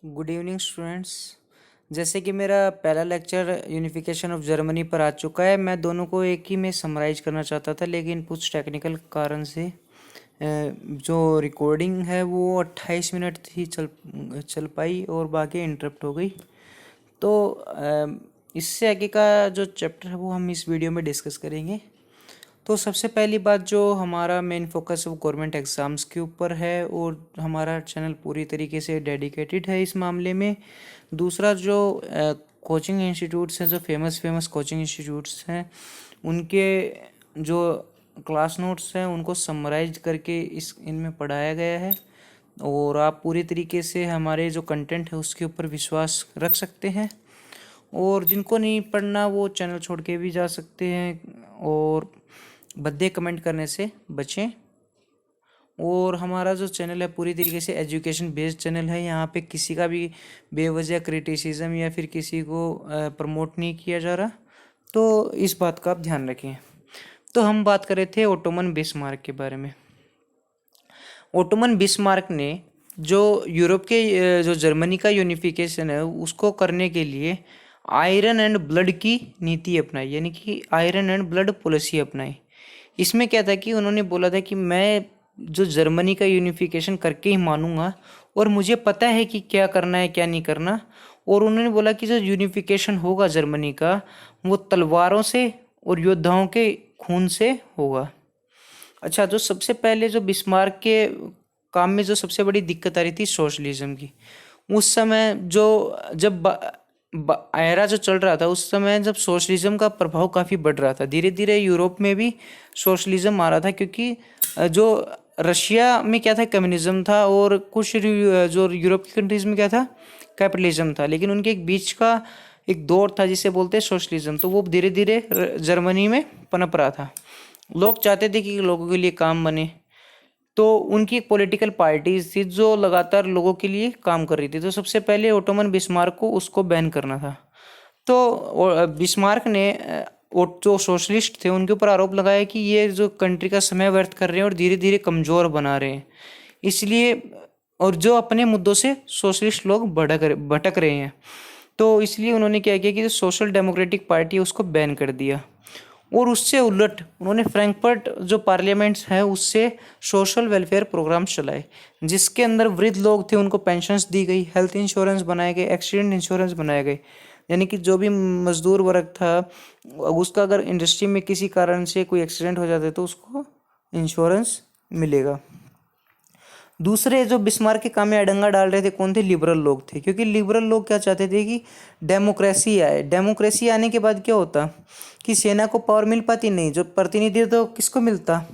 Good evening students. जैसे कि मेरा पहला लेक्चर यूनिफिकेशन ऑफ जर्मनी पर आ चुका है, मैं दोनों को एक ही में समराइज करना चाहता था, लेकिन कुछ टेक्निकल कारण से जो रिकॉर्डिंग है वो 28 मिनट ही चल पाई और बाकी इंटरप्ट हो गई। तो इससे आगे का जो चैप्टर है वो हम इस वीडियो में डिस्कस करेंगे। तो सबसे पहली बात, जो हमारा मेन फोकस वो गवर्नमेंट एग्ज़ाम्स के ऊपर है और हमारा चैनल पूरी तरीके से डेडिकेटेड है इस मामले में। दूसरा, जो कोचिंग इंस्टीट्यूट्स हैं, जो फेमस कोचिंग इंस्टीट्यूट्स हैं, उनके जो क्लास नोट्स हैं उनको समराइज करके इनमें पढ़ाया गया है और आप पूरी तरीके से हमारे जो कंटेंट है उसके ऊपर विश्वास रख सकते हैं। और जिनको नहीं पढ़ना वो चैनल छोड़ के भी जा सकते हैं और भद्दे कमेंट करने से बचें। और हमारा जो चैनल है पूरी तरीके से एजुकेशन बेस्ड चैनल है, यहाँ पे किसी का भी बेवजह क्रिटिसिज्म या फिर किसी को प्रमोट नहीं किया जा रहा, तो इस बात का आप ध्यान रखें। तो हम बात कर रहे थे ओटोमन बिस्मार्क के बारे में। ओटोमन बिस्मार्क ने जो यूरोप के जो जर्मनी का यूनिफिकेशन है उसको करने के लिए आयरन एंड ब्लड की नीति अपनाई, यानी कि आयरन एंड ब्लड पॉलिसी अपनाई। इसमें क्या था कि उन्होंने बोला था कि मैं जो जर्मनी का यूनिफिकेशन करके ही मानूंगा और मुझे पता है कि क्या करना है क्या नहीं करना। और उन्होंने बोला कि जो यूनिफिकेशन होगा जर्मनी का वो तलवारों से और योद्धाओं के खून से होगा। अच्छा, जो सबसे पहले जो बिस्मार्क के काम में जो सबसे बड़ी दिक्कत आ रही थी सोशलिज्म की, उस समय जो जब एरा जो चल रहा था उस समय जब सोशलिज्म का प्रभाव काफ़ी बढ़ रहा था, धीरे धीरे यूरोप में भी सोशलिज्म आ रहा था, क्योंकि जो रशिया में क्या था कम्युनिज्म था और कुछ जो यूरोप की कंट्रीज़ में क्या था कैपिटलिज्म था, लेकिन उनके एक बीच का एक दौर था जिसे बोलते हैं सोशलिज्म। तो वो धीरे धीरे जर्मनी में पनप रहा था। लोग चाहते थे कि लोगों के लिए काम बने, तो उनकी एक पॉलिटिकल पार्टीज थी जो लगातार लोगों के लिए काम कर रही थी। तो सबसे पहले ओटोमन बिस्मार्क को उसको बैन करना था। तो बिस्मार्क ने जो सोशलिस्ट थे उनके ऊपर आरोप लगाया कि ये जो कंट्री का समय व्यर्थ कर रहे हैं और धीरे धीरे कमज़ोर बना रहे हैं, इसलिए, और जो अपने मुद्दों से सोशलिस्ट लोग भटक रहे हैं, तो इसलिए उन्होंने क्या किया कि जो सोशल डेमोक्रेटिक पार्टी है उसको बैन कर दिया। और उससे उलट उन्होंने फ्रैंकफर्ट जो पार्लियामेंट्स है उससे सोशल वेलफेयर प्रोग्राम्स चलाए, जिसके अंदर वृद्ध लोग थे उनको पेंशन्स दी गई, हेल्थ इंश्योरेंस बनाए गए, एक्सीडेंट इंश्योरेंस बनाए गए, यानी कि जो भी मजदूर वर्ग था उसका अगर इंडस्ट्री में किसी कारण से कोई एक्सीडेंट हो जाता है तो उसको इंश्योरेंस मिलेगा। दूसरे जो बिस्मार्क के काम में अडंगा डाल रहे थे कौन थे? लिबरल लोग थे, क्योंकि लिबरल लोग क्या चाहते थे कि डेमोक्रेसी आए। डेमोक्रेसी आने के बाद क्या होता कि सेना को पावर मिल पाती नहीं, जो प्रतिनिधित्व तो किसको मिलता?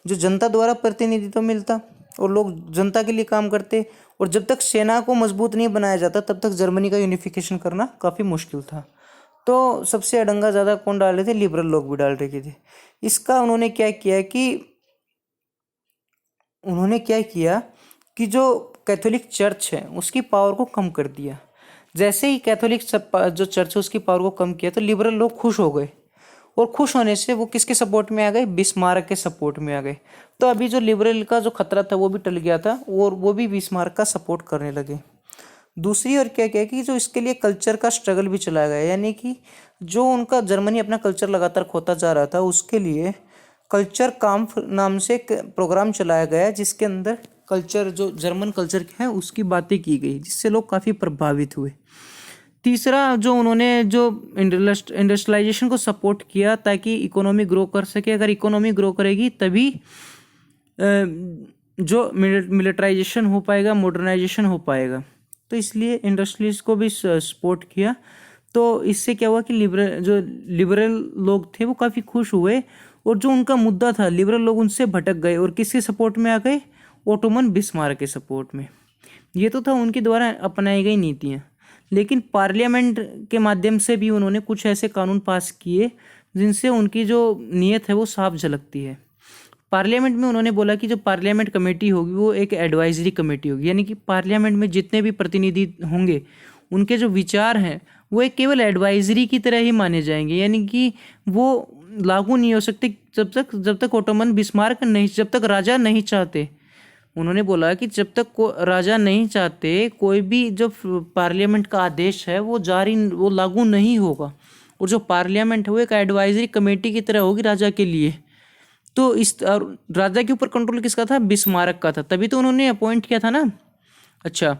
जो जनता द्वारा प्रतिनिधित्व तो मिलता और लोग जनता के लिए काम करते। और जब तक सेना को मजबूत नहीं बनाया जाता तब तक जर्मनी का यूनिफिकेशन करना काफ़ी मुश्किल था। तो सबसे अडंगा ज़्यादा कौन डाल रहे थे? लिबरल लोग भी डाल रहे थे। इसका उन्होंने क्या किया कि जो कैथोलिक चर्च है उसकी पावर को कम कर दिया। जैसे ही कैथोलिक जो चर्च है उसकी पावर को कम किया तो लिबरल लोग खुश हो गए, और खुश होने से वो किसके सपोर्ट में आ गए? बिस्मार्क के सपोर्ट में आ गए। तो अभी जो लिबरल का जो खतरा था वो भी टल गया था और वो भी बिस्मार्क का सपोर्ट करने लगे। दूसरी ओर क्या किया कि जो इसके लिए कल्चर का स्ट्रगल भी चलाया गया, यानी कि जो उनका जर्मनी अपना कल्चर लगातार खोता जा रहा था उसके लिए कल्चर काम्फ नाम से एक प्रोग्राम चलाया गया, जिसके अंदर कल्चर जो जर्मन कल्चर है उसकी बातें की गई, जिससे लोग काफ़ी प्रभावित हुए। तीसरा, जो उन्होंने जो इंडस्ट्रियलाइजेशन को सपोर्ट किया ताकि इकोनॉमी ग्रो कर सके। अगर इकोनॉमी ग्रो करेगी तभी जो मिलिटराइजेशन हो पाएगा, मॉडर्नाइजेशन हो पाएगा। तो इसलिए इंडस्ट्रीज को भी सपोर्ट किया। तो इससे क्या हुआ कि लिबरल लोग थे वो काफ़ी खुश हुए, और जो उनका मुद्दा था लिबरल लोग उनसे भटक गए और किसके सपोर्ट में आ गए? ओटोमन बिस्मार्क के सपोर्ट में। ये तो था उनके द्वारा अपनाई गई नीतियाँ, लेकिन पार्लियामेंट के माध्यम से भी उन्होंने कुछ ऐसे कानून पास किए जिनसे उनकी जो नीयत है वो साफ झलकती है। पार्लियामेंट में उन्होंने बोला कि जो पार्लियामेंट कमेटी होगी वो एक एडवाइजरी कमेटी होगी, यानी कि पार्लियामेंट में जितने भी प्रतिनिधि होंगे उनके जो विचार हैं वो एक केवल एडवाइजरी की तरह ही माने जाएंगे, यानी कि वो लागू नहीं हो सकते जब तक ओटोमन बिस्मार्क नहीं, जब तक राजा नहीं चाहते। उन्होंने बोला कि जब तक राजा नहीं चाहते कोई भी जो पार्लियामेंट का आदेश है वो लागू नहीं होगा। और जो पार्लियामेंट है वो एक एडवाइजरी कमेटी की तरह होगी राजा के लिए। तो इस राजा के ऊपर कंट्रोल किसका था? बिस्मार्क का था, तभी तो उन्होंने अपॉइंट किया था ना। अच्छा,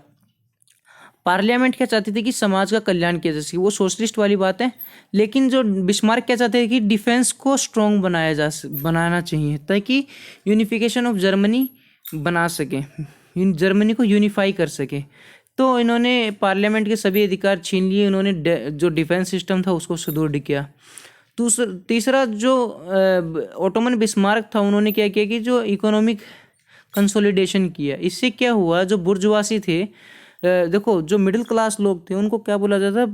पार्लियामेंट क्या चाहती थी कि समाज का कल्याण किया जा सके, वो सोशलिस्ट वाली बात है। लेकिन जो बिस्मार्क क्या चाहते थे कि डिफेंस को स्ट्रॉन्ग बनाना चाहिए ताकि यूनिफिकेशन ऑफ जर्मनी बना सके, जर्मनी को यूनिफाई कर सके। तो इन्होंने पार्लियामेंट के सभी अधिकार छीन लिए, इन्होंने जो डिफेंस सिस्टम था उसको सुदृढ़ किया। तीसरा जो ओटोमन बिस्मार्क था, उन्होंने क्या किया कि जो इकोनॉमिक कंसोलिडेशन किया। इससे क्या हुआ, जो बुर्जुआसी थे, देखो जो मिडिल क्लास लोग थे उनको क्या बोला जाता था?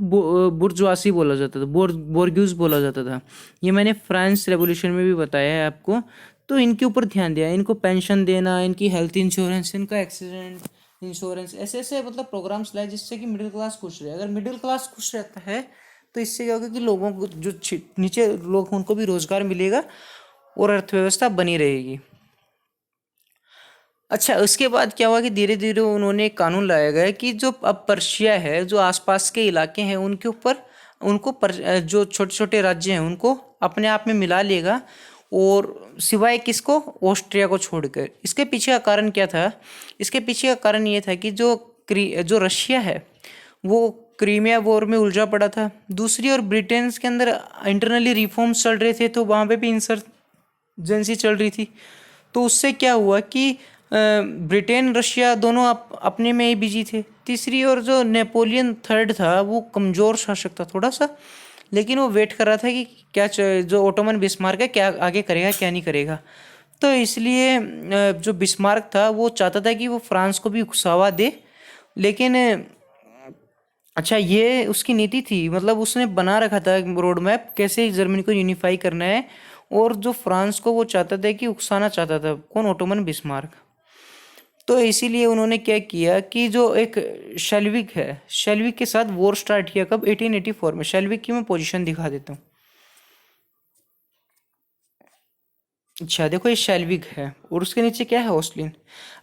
बुर्जुआसी बोला जाता था, बोर्ग्यूज बोला जाता था। ये मैंने फ्रांस रेवोल्यूशन में भी बताया है आपको। तो इनके ऊपर ध्यान दिया, इनको पेंशन देना, इनकी हेल्थ इंश्योरेंस, इनका एक्सीडेंट इंश्योरेंस, ऐसे ऐसे मतलब प्रोग्राम्स लाए जिससे कि मिडिल क्लास खुश रहे। अगर मिडिल क्लास खुश रहता है तो इससे क्या होगा कि लोगों को जो नीचे लोग उनको भी रोजगार मिलेगा और अर्थव्यवस्था बनी रहेगी। अच्छा, उसके बाद क्या हुआ कि धीरे धीरे उन्होंने एक कानून लाया गया कि जो अब पर्शिया है, जो आसपास के इलाके हैं उनके ऊपर जो छोटे छोटे राज्य हैं उनको अपने आप में मिला लेगा, और सिवाय किसको? ऑस्ट्रिया को छोड़कर। इसके पीछे का कारण क्या था? इसके पीछे का कारण ये था कि जो रशिया है वो क्रीमिया वॉर में उलझा पड़ा था। दूसरी ओर ब्रिटेन के अंदर इंटरनली रिफॉर्म्स चल रहे थे, तो वहाँ पे भी इंसर्जेंसी चल रही थी। तो उससे क्या हुआ कि ब्रिटेन रशिया दोनों अपने में ही बिजी थे। तीसरी ओर जो नेपोलियन थर्ड था वो कमज़ोर शासक था थोड़ा सा, लेकिन वो वेट कर रहा था कि क्या जो ओटोमन बिस्मार्क है क्या आगे करेगा क्या नहीं करेगा। तो इसलिए जो बिस्मार्क था वो चाहता था कि वो फ्रांस को भी उकसावा दे। लेकिन अच्छा, ये उसकी नीति थी, मतलब उसने बना रखा था रोड मैप कैसे जर्मनी को यूनिफाई करना है। और जो फ्रांस को वो चाहता था कि उकसाना चाहता था, कौन? Ottoman Bismarck. तो इसीलिए उन्होंने क्या किया कि जो एक शेल्विक है, शेल्विक के साथ वॉर स्टार्ट किया। कब? 1884 में। शेल्विक की मैं पोजीशन दिखा देता हूँ। अच्छा देखो, ये शेल्विक है और उसके नीचे क्या है? ऑस्लिन।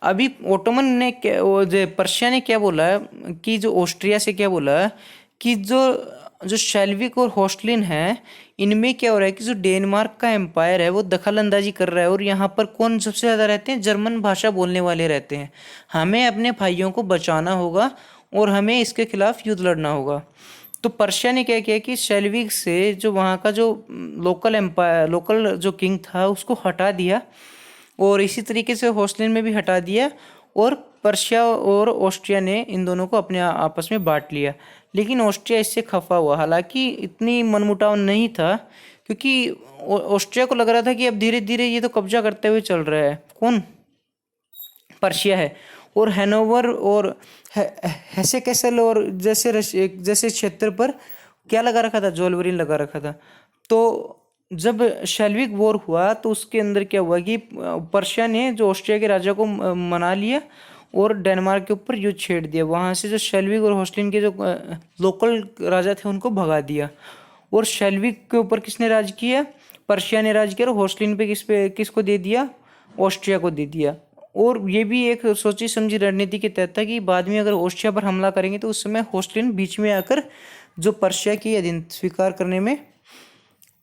अभी ओटोमन ने पर्शिया ने क्या बोला कि जो ऑस्ट्रिया से क्या बोला कि जो जो शेल्विक और होस्टलिन है, इनमें क्या हो रहा है कि जो डेनमार्क का एम्पायर है वो दखल अंदाजी कर रहा है, और यहाँ पर कौन सबसे ज़्यादा रहते हैं? जर्मन भाषा बोलने वाले रहते हैं। हमें अपने भाइयों को बचाना होगा और हमें इसके खिलाफ युद्ध लड़ना होगा। तो पर्शिया ने क्या किया कि शेल्विक से जो वहाँ का जो लोकल जो किंग था उसको हटा दिया, और इसी तरीके से होस्टलिन में भी हटा दिया, और पर्शिया और ऑस्ट्रिया ने इन दोनों को अपने आपस में बांट लिया। लेकिन ऑस्ट्रिया इससे खफा हुआ, हालांकि इतनी मनमुटाव नहीं था, क्योंकि ऑस्ट्रिया को लग रहा था कि अब धीरे धीरे ये तो कब्जा करते हुए चल रहा है। कौन? पर्शिया है। और हैनोवर और हेसे कैसल और जैसे क्षेत्र पर क्या लगा रखा था? जोलवरीन लगा रखा था। तो जब शेल्विक वॉर हुआ तो उसके अंदर क्या हुआ कि पर्शिया ने जो ऑस्ट्रिया के राजा को मना लिया और डेनमार्क के ऊपर युद्ध छेड़ दिया। वहाँ से जो शेल्विक और होस्टलिन के जो लोकल राजा थे उनको भगा दिया। और शेल्विक के ऊपर किसने राज किया? पर्शिया ने राज किया। और होस्टलिन पे किसको दे दिया? ऑस्ट्रिया को दे दिया। और ये भी एक सोची समझी रणनीति के तहत था कि बाद में अगर ऑस्ट्रिया पर हमला करेंगे तो उस समय होस्टलिन बीच में आकर जो पर्शिया की अधीन स्वीकार करने में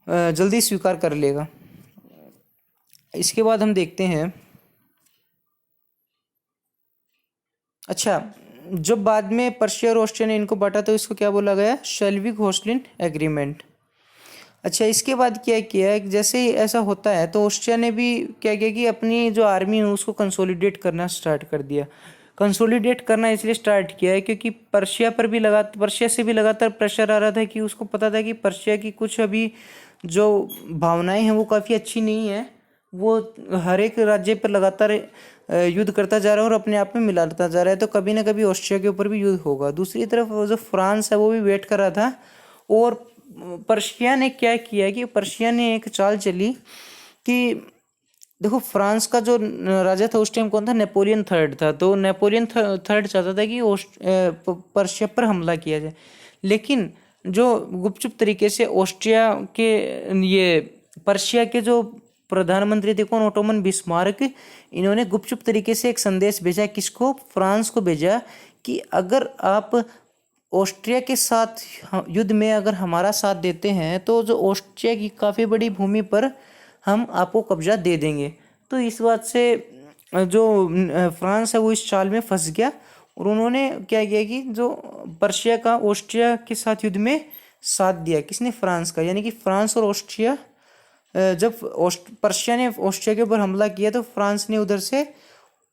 जल्दी स्वीकार कर लेगा। इसके बाद हम देखते हैं, अच्छा, जब बाद में पर्शिया और ऑस्ट्रिया ने इनको बांटा तो इसको क्या बोला गया? शेल्विक होस्टलिन एग्रीमेंट। अच्छा, इसके बाद क्या किया, जैसे ही ऐसा होता है तो ऑस्ट्रिया ने भी क्या किया कि अपनी जो आर्मी है उसको कंसोलिडेट करना स्टार्ट कर दिया। कंसोलिडेट करना इसलिए स्टार्ट किया है क्योंकि पर्शिया से भी लगातार प्रेशर आ रहा था, कि उसको पता था कि पर्शिया की कुछ अभी जो भावनाएं हैं वो काफ़ी अच्छी नहीं है। वो हर एक राज्य पर लगातार युद्ध करता जा रहा है और अपने आप में मिलाता जा रहा है, तो कभी ना कभी ऑस्ट्रिया के ऊपर भी युद्ध होगा। दूसरी तरफ जो फ्रांस है वो भी वेट कर रहा था। और पर्शिया ने क्या किया कि पर्शिया ने एक चाल चली कि देखो, फ्रांस का जो राजा था उस टाइम कौन था? नेपोलियन थर्ड था। तो नेपोलियन थर्ड चाहता था कि पर्शिया पर हमला किया जाए, लेकिन जो गुपचुप तरीके से ऑस्ट्रिया के ये पर्शिया के जो प्रधानमंत्री थे कौन, ओटोमन बिस्मार्क। इन्होंने गुपचुप तरीके से एक संदेश भेजा, किसको, फ्रांस को भेजा, कि अगर आप ऑस्ट्रिया के साथ युद्ध में अगर हमारा साथ देते हैं तो जो ऑस्ट्रिया की काफ़ी बड़ी भूमि पर हम आपको कब्जा दे देंगे। तो इस बात से जो फ्रांस है वो इस चाल में फंस गया, और उन्होंने क्या किया कि जो पर्शिया का ऑस्ट्रिया के साथ युद्ध में साथ दिया, किसने, फ्रांस का। यानी कि फ्रांस और ऑस्ट्रिया, जब पर्शिया ने ऑस्ट्रिया के ऊपर हमला किया तो फ्रांस ने उधर से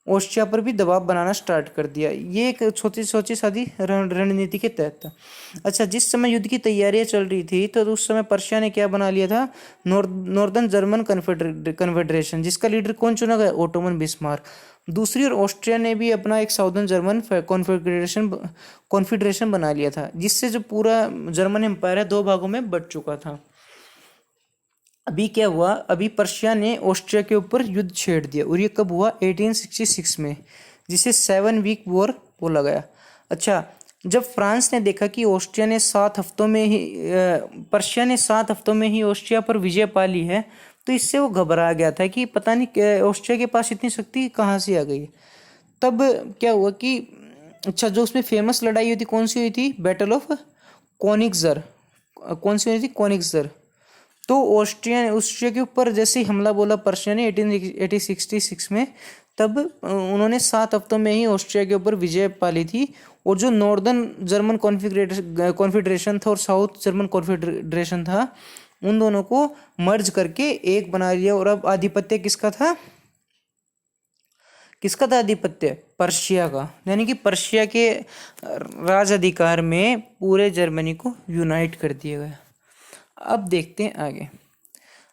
ऑस्ट्रिया पर भी दबाव बनाना स्टार्ट कर दिया। ये एक छोटी छोटी सादी रणनीति के तहत था। अच्छा, जिस समय युद्ध की तैयारियां चल रही थी तो उस समय पर्शिया ने क्या बना लिया था, नॉर्दर्न जर्मन कन्फेडरेशन, जिसका लीडर कौन चुना गया, ओटोमन बिस्मार्क। दूसरी ओर ऑस्ट्रिया ने भी अपना एक साउदर्न जर्मन कॉन्फेडरेशन बना लिया था, जिससे जो पूरा जर्मन एम्पायर है 2 भागों में बट चुका था। अभी क्या हुआ, अभी पर्शिया ने ऑस्ट्रिया के ऊपर युद्ध छेड़ दिया, और ये कब हुआ, 1866 में, जिसे 7 वीक वॉर बोला गया। अच्छा, जब फ्रांस ने देखा कि ऑस्ट्रिया ने 7 हफ्तों में ही पर्शिया ने 7 हफ्तों में ही ऑस्ट्रिया पर विजय पा ली है, तो इससे वो घबरा गया था कि पता नहीं ऑस्ट्रिया के पास इतनी शक्ति कहाँ से आ गई। तब क्या हुआ कि अच्छा, जो उसमें फेमस लड़ाई हुई थी कौन सी हुई थी, बैटल ऑफ कोनिग्सर। कौन सी हुई थी, कोनिग्सर। तो ऑस्ट्रिया के ऊपर जैसे ही हमला बोला पर्शिया ने 1866 में, तब उन्होंने 7 हफ्तों में ही ऑस्ट्रिया के ऊपर विजय पा ली थी, और जो नॉर्दर्न जर्मन कॉन्फेडरेशन था और साउथ जर्मन कॉन्फेडरेशन था, उन दोनों को मर्ज करके एक बना लिया। और अब आधिपत्य किसका था, आधिपत्य, पर्शिया का। यानी कि पर्शिया के राज अधिकार में पूरे जर्मनी को यूनाइट कर दिया गया। अब देखते हैं आगे।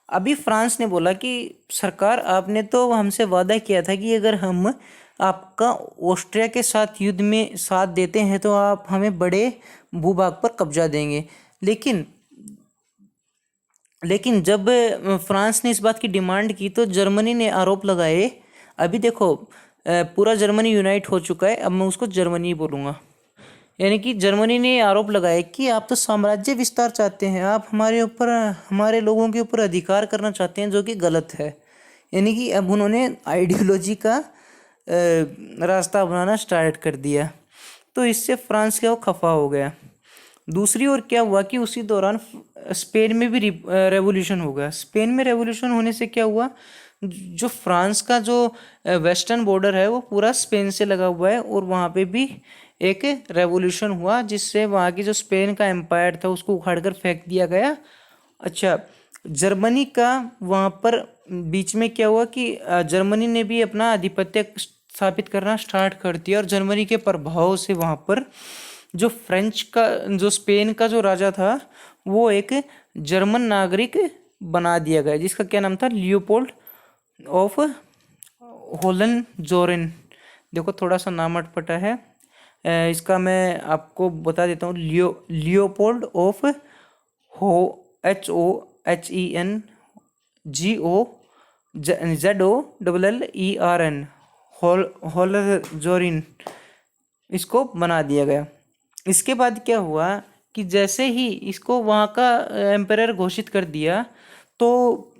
अभी फ्रांस ने बोला कि सरकार, आपने तो हमसे वादा किया था कि अगर हम आपका ऑस्ट्रिया के साथ युद्ध में साथ देते हैं तो आप हमें बड़े भूभाग पर कब्जा देंगे। लेकिन जब फ्रांस ने इस बात की डिमांड की तो जर्मनी ने आरोप लगाए। अभी देखो, पूरा जर्मनी यूनाइट हो चुका है, अब मैं उसको जर्मनी बोलूँगा। यानी कि जर्मनी ने आरोप लगाया कि आप तो साम्राज्य विस्तार चाहते हैं, आप हमारे लोगों के ऊपर अधिकार करना चाहते हैं, जो कि गलत है। यानी कि अब उन्होंने आइडियोलॉजी का रास्ता अपनाना स्टार्ट कर दिया। तो इससे फ्रांस क्या, वो खफा हो गया। दूसरी ओर क्या हुआ कि उसी दौरान स्पेन में भी रेवोल्यूशन हो गया। स्पेन में रेवोल्यूशन होने से क्या हुआ, जो फ्रांस का जो वेस्टर्न बॉर्डर है वो पूरा स्पेन से लगा हुआ है, और वहाँ पे भी एक रेवोल्यूशन हुआ, जिससे वहाँ की जो स्पेन का एम्पायर था उसको उखाड़ कर फेंक दिया गया। अच्छा, जर्मनी का वहाँ पर बीच में क्या हुआ कि जर्मनी ने भी अपना आधिपत्य स्थापित करना स्टार्ट कर दिया, और जर्मनी के प्रभाव से वहाँ पर जो स्पेन का जो राजा था वो एक जर्मन नागरिक बना दिया गया, जिसका क्या नाम था, लियोपोल्ड ऑफ होलनजोरेन। देखो थोड़ा सा नाम अटपटा है, इसका मैं आपको बता देता हूँ। लियोपोल्ड ऑफ HOHENGOZOLLERN होलनजोरेन, इसको बना दिया गया। इसके बाद क्या हुआ कि जैसे ही इसको वहाँ का एम्परर घोषित कर दिया, तो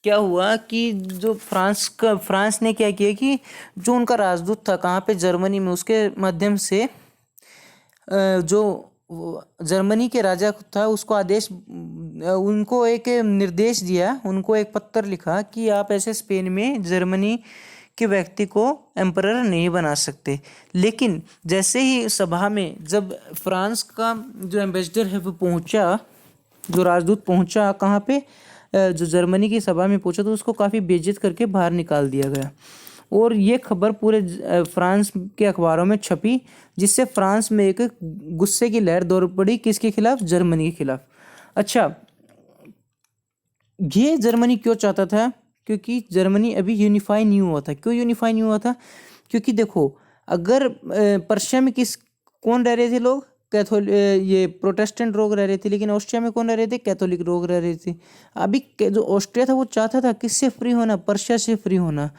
क्या हुआ कि जो फ्रांस ने क्या किया कि जो उनका राजदूत था कहाँ पे, जर्मनी में, उसके माध्यम से जो जर्मनी के राजा था उसको उनको एक निर्देश दिया, उनको एक पत्र लिखा कि आप ऐसे स्पेन में जर्मनी के व्यक्ति को एम्परर नहीं बना सकते। लेकिन जैसे ही सभा में जब फ्रांस का जो एम्बेसडर है वो पहुंचा, जो राजदूत पहुंचा कहाँ पे, जो जर्मनी की सभा में पहुंचा, तो उसको काफ़ी बेइज्जत करके बाहर निकाल दिया गया। और ये खबर पूरे फ्रांस के अखबारों में छपी, जिससे फ्रांस में एक गुस्से की लहर दौड़ पड़ी, किसके खिलाफ, जर्मनी के खिलाफ। अच्छा, ये जर्मनी क्यों चाहता था, क्योंकि जर्मनी अभी यूनिफाई नहीं हुआ था। क्यों यूनिफाई नहीं हुआ था, क्योंकि देखो अगर पर्शिया में कौन रह रहे थे लोग, ये प्रोटेस्टेंट लोग रह रहे थे, लेकिन ऑस्ट्रिया में कौन रह रहे थे, कैथोलिक लोग रह रहे थे। अभी जो ऑस्ट्रिया था वो चाहता था किससे फ्री होना, पर्शिया से फ्री होना।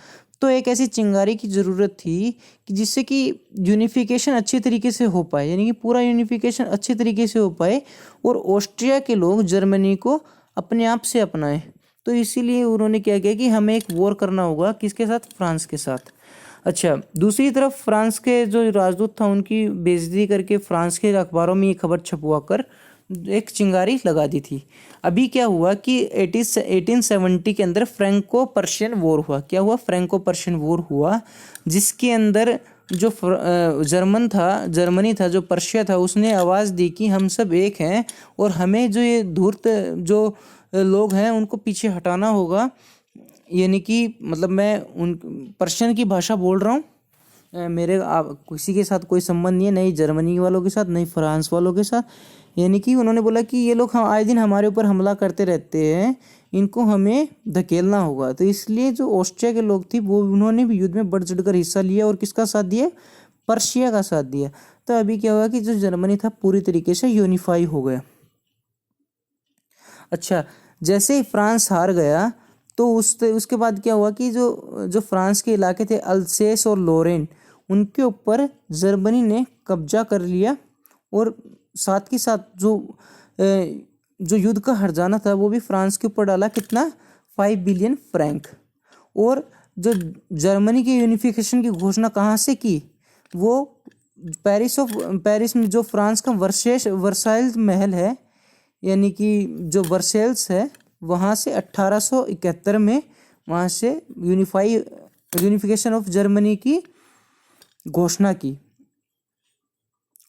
तो एक ऐसी चिंगारी की ज़रूरत थी कि जिससे कि यूनिफिकेशन अच्छे तरीके से हो पाए, यानी कि पूरा यूनिफिकेशन अच्छे तरीके से हो पाए, और ऑस्ट्रिया के लोग जर्मनी को अपने आप से अपनाएं। तो इसीलिए उन्होंने क्या किया कि हमें एक वॉर करना होगा, किसके साथ? फ्रांस के साथ। अच्छा, दूसरी तरफ फ्रांस के जो राजदूत था उनकी बेइज्जती करके फ्रांस के अखबारों में ये खबर छपवा कर एक चिंगारी लगा दी थी। अभी क्या हुआ कि 1870 के अंदर फ्रैंको पर्शियन वॉर हुआ। क्या हुआ? फ्रैंको पर्शियन वॉर हुआ, जिसके अंदर जो जर्मनी था, जो पर्शिया था, उसने आवाज़ दी कि हम सब एक हैं और हमें जो ये धूर्त जो लोग हैं उनको पीछे हटाना होगा। यानी कि मतलब मैं उन पर्शियन की भाषा बोल रहा हूँ। मेरे किसी के साथ कोई संबंध नहीं है, नहीं जर्मनी वालों के साथ, नहीं फ्रांस वालों के साथ। यानी कि उन्होंने बोला कि ये लोग हम आए दिन हमारे ऊपर हमला करते रहते हैं, इनको हमें धकेलना होगा। तो इसलिए जो ऑस्ट्रिया के लोग थे वो उन्होंने भी युद्ध में बढ़ चढ़कर हिस्सा लिया और किसका साथ दिया? पर्शिया का साथ दिया। तो अभी क्या हुआ कि जो जर्मनी था पूरी तरीके से यूनिफाई हो गया। अच्छा, जैसे ही फ्रांस हार गया तो उसके बाद क्या हुआ कि जो जो फ्रांस के इलाके थे अल्सेस और लोरेन, उनके ऊपर जर्मनी ने कब्जा कर लिया और साथ ही साथ जो युद्ध का हर्जाना था वो भी फ्रांस के ऊपर डाला। कितना? 5 बिलियन फ्रैंक। और जो जर्मनी की यूनिफिकेशन की घोषणा कहाँ से की? वो पेरिस में जो फ्रांस का वर्साइल्स महल है, यानी कि जो वर्सेल्स है, वहाँ से 1871 में वहाँ से यूनिफिकेशन ऑफ जर्मनी की घोषणा की।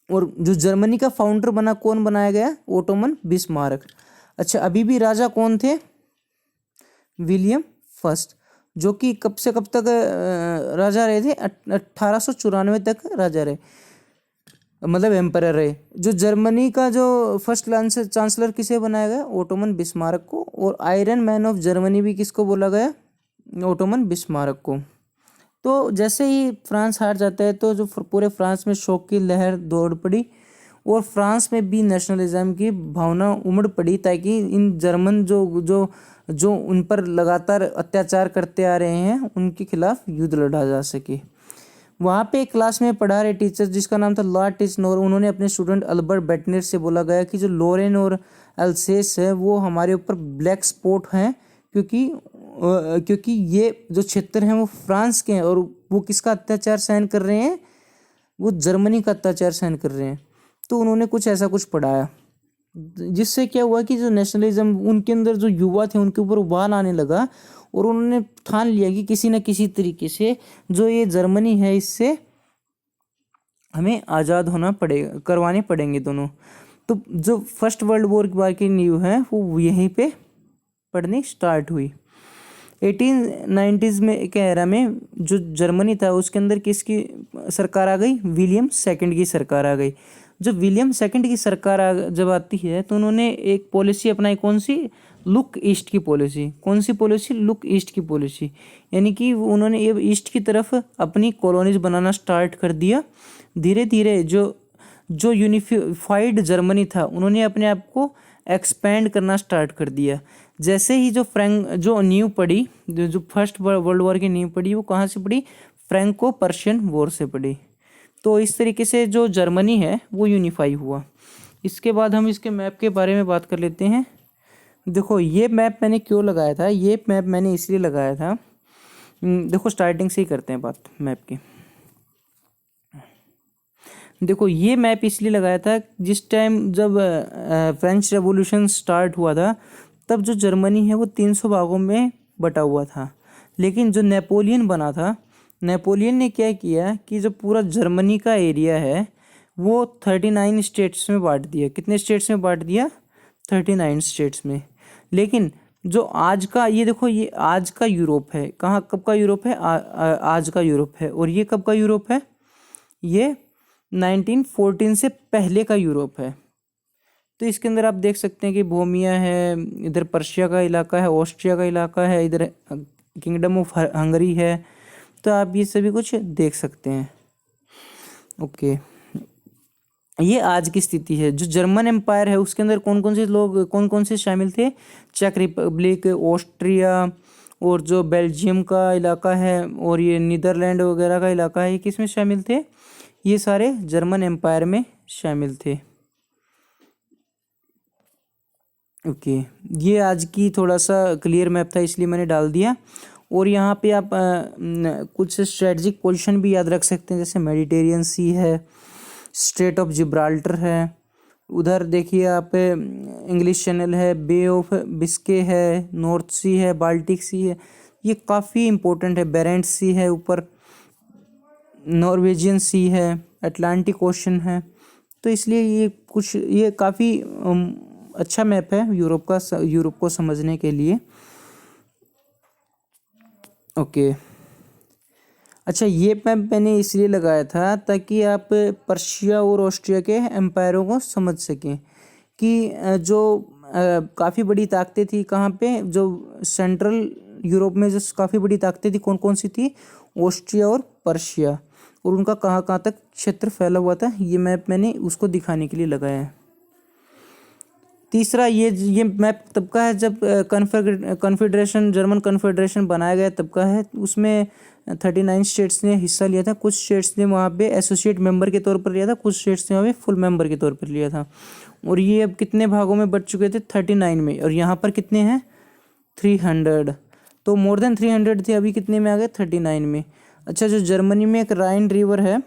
और जो जर्मनी का फाउंडर बना, कौन बनाया गया? Ottoman Bismarck. अच्छा, अभी भी राजा कौन थे? विलियम फर्स्ट, जो कि कब से कब तक राजा रहे थे? 1894 तक राजा रहे, मतलब एम्परर रहे। जो जर्मनी का जो फर्स्ट चांसलर किसे बनाया गया? ओटोमन बिस्मार्क को। और आयरन मैन ऑफ जर्मनी भी किसको बोला गया? ओटोमन बिस्मार्क को। तो जैसे ही फ्रांस हार जाता है तो जो पूरे फ्रांस में शोक की लहर दौड़ पड़ी और फ्रांस में भी नेशनलिज्म की भावना उमड़ पड़ी, ताकि इन जर्मन जो उन पर लगातार अत्याचार करते आ रहे हैं उनके खिलाफ युद्ध लड़ा जा सके। वहाँ पे एक क्लास में पढ़ा रहे टीचर जिसका नाम था लॉर्ड टिस्नोर, उन्होंने अपने स्टूडेंट अल्बर्ट बेटनेर से बोला गया कि जो लोरेन और अल्सेस है वो हमारे ऊपर ब्लैक स्पॉट हैं, क्योंकि ये जो क्षेत्र हैं वो फ्रांस के हैं और वो किसका अत्याचार सहन कर रहे हैं? वो जर्मनी का अत्याचार सहन कर रहे हैं। तो उन्होंने कुछ ऐसा कुछ पढ़ाया, जिससे क्या हुआ कि जो नेशनलिज्म उनके अंदर जो युवा थे उनके ऊपर उबाल आने लगा और उन्होंने ठान लिया कि किसी न किसी तरीके से जो ये जर्मनी है इससे हमें आज़ाद होना पड़ेगा, करवाने पड़ेंगे दोनों। तो जो फर्स्ट वर्ल्ड वॉर के बाद की न्यू है वो यहीं पे पढ़नी स्टार्ट हुई। 1890s में के एरा में जो जर्मनी था उसके अंदर किसकी सरकार आ गई? विलियम सेकंड की सरकार आ गई। जब विलियम सेकंड की सरकार जब आती है तो उन्होंने एक पॉलिसी अपनाई, कौन सी? लुक ईस्ट की पॉलिसी। कौन सी पॉलिसी? लुक ईस्ट की पॉलिसी। यानी कि उन्होंने ये ईस्ट की तरफ अपनी कॉलोनीज बनाना स्टार्ट कर दिया। धीरे धीरे जो यूनिफाइड जर्मनी था उन्होंने अपने आप को एक्सपेंड करना स्टार्ट कर दिया। जैसे ही जो नींव पड़ी, जो फर्स्ट वर्ल्ड वॉर की नींव पड़ी, वो कहाँ से पड़ी? फ्रैंको पर्शियन वॉर से पड़ी। तो इस तरीके से जो जर्मनी है वो यूनिफाई हुआ। इसके बाद हम इसके मैप के बारे में बात कर लेते हैं। देखो, ये मैप मैंने क्यों लगाया था? ये मैप मैंने इसलिए लगाया था, देखो स्टार्टिंग से ही करते हैं बात मैप की। देखो, ये मैप इसलिए लगाया था जिस टाइम जब फ्रेंच रेवोल्यूशन स्टार्ट हुआ था तब जो जर्मनी है वो 300 भागों में बटा हुआ था। लेकिन जो नेपोलियन बना था, नेपोलियन ने क्या किया कि जो पूरा जर्मनी का एरिया है वो 39 स्टेट्स में बांट दिया। कितने स्टेट्स में बांट दिया? 39 स्टेट्स में। लेकिन जो आज का, ये देखो, ये आज का यूरोप है। कहाँ, कब का यूरोप है? आज का यूरोप है। और ये कब का यूरोप है? ये 1914 से पहले का यूरोप है। तो इसके अंदर आप देख सकते हैं कि बोहेमिया है, इधर पर्शिया का इलाका है, ऑस्ट्रिया का इलाका है, इधर किंगडम ऑफ हंगरी है। तो आप ये सभी कुछ देख सकते हैं। ओके, ये आज की स्थिति है। जो जर्मन एम्पायर है उसके अंदर कौन कौन से शामिल थे? चेक रिपब्लिक, ऑस्ट्रिया और जो बेल्जियम का इलाका है और ये नीदरलैंड वगैरह का इलाका है, ये किस में शामिल थे? ये सारे जर्मन एम्पायर में शामिल थे। ओके, ये आज की थोड़ा सा क्लियर मैप था इसलिए मैंने डाल दिया। और यहाँ पे आप कुछ स्ट्रेटजिक पोजीशन भी याद रख सकते हैं, जैसे मेडिटेरियन सी है, स्ट्रेट ऑफ जिब्राल्टर है, उधर देखिए आप इंग्लिश चैनल है, बे ऑफ बिस्के है, नॉर्थ सी है, बाल्टिक सी है, ये काफ़ी इम्पोर्टेंट है, बेरेंट सी है, ऊपर नॉर्वेजियन सी है, अटलांटिक ओशन है। तो इसलिए ये काफ़ी अच्छा मैप है यूरोप का, यूरोप को समझने के लिए। ओके, अच्छा, ये मैप मैंने इसलिए लगाया था ताकि आप पर्शिया और ऑस्ट्रिया के एम्पायरों को समझ सकें कि जो काफ़ी बड़ी ताकतें थी कहाँ पे, जो सेंट्रल यूरोप में जो काफ़ी बड़ी ताकतें थी कौन कौन सी थी, ऑस्ट्रिया और पर्शिया, और उनका कहाँ कहाँ तक क्षेत्र फैला हुआ था, ये मैप मैंने उसको दिखाने के लिए लगाया है। तीसरा, ये मैप तब का है जब कन्फेडरेशन, जर्मन कन्फेडरेशन बनाया गया तब का है। उसमें 39 स्टेट्स ने हिस्सा लिया था। कुछ स्टेट्स ने वहाँ पे एसोसिएट मेंबर के तौर पर लिया था, कुछ स्टेट्स ने वहाँ पे फुल मेंबर के तौर पर लिया था। और ये अब कितने भागों में बट चुके थे, 39 में, और यहाँ पर कितने हैं, 300। तो मोर देन 300 थे, अभी कितने में आ गए, 39 में। अच्छा, जो जर्मनी में एक राइन रिवर है,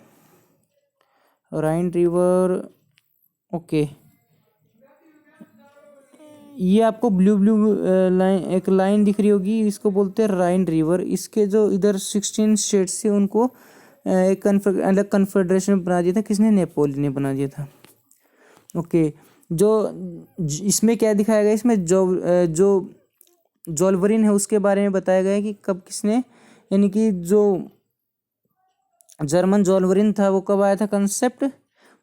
राइन रिवर, ओके, ये आपको ब्लू लाइन, एक लाइन दिख रही होगी, इसको बोलते हैं राइन रिवर। इसके जो इधर 16 स्टेट्स थे उनको एक अलग कन्फेडरेशन बना दिया था, किसने, नेपोलियन ने बना दिया था। ओके, जो इसमें क्या दिखाया गया, इसमें जो जोल्वरिन है उसके बारे में बताया गया है कि कब किसने, यानी कि जो जर्मन जोल्वरिन था वो कब आया था कंसेप्ट,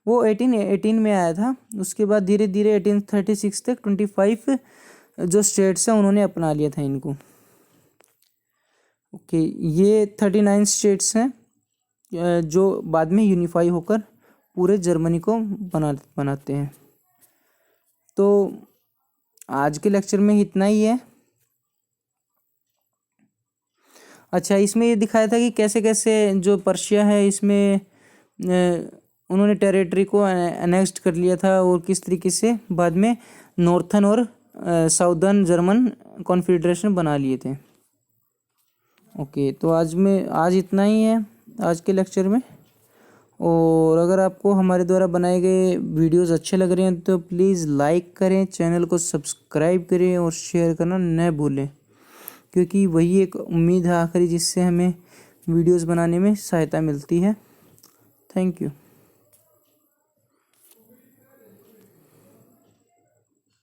वो 1818 में आया था। उसके बाद धीरे धीरे 1836 तक 25 जो स्टेट्स हैं उन्होंने अपना लिया था इनको। ओके, ये 39 स्टेट्स हैं जो बाद में यूनिफाई होकर पूरे जर्मनी को बनाते हैं। तो आज के लेक्चर में इतना ही है। अच्छा, इसमें ये दिखाया था कि कैसे कैसे जो पर्शिया है इसमें उन्होंने टेरिटरी को अनेक्स्ट कर लिया था, और किस तरीके से बाद में नॉर्थन और साउदर्न जर्मन कॉन्फेडरेशन बना लिए थे। ओके, तो आज इतना ही है आज के लेक्चर में। और अगर आपको हमारे द्वारा बनाए गए वीडियोस अच्छे लग रहे हैं तो प्लीज़ लाइक करें, चैनल को सब्सक्राइब करें और शेयर करना न भूलें, क्योंकि वही एक उम्मीद है आखिरी जिससे हमें वीडियोस बनाने में सहायता मिलती है। Thank you.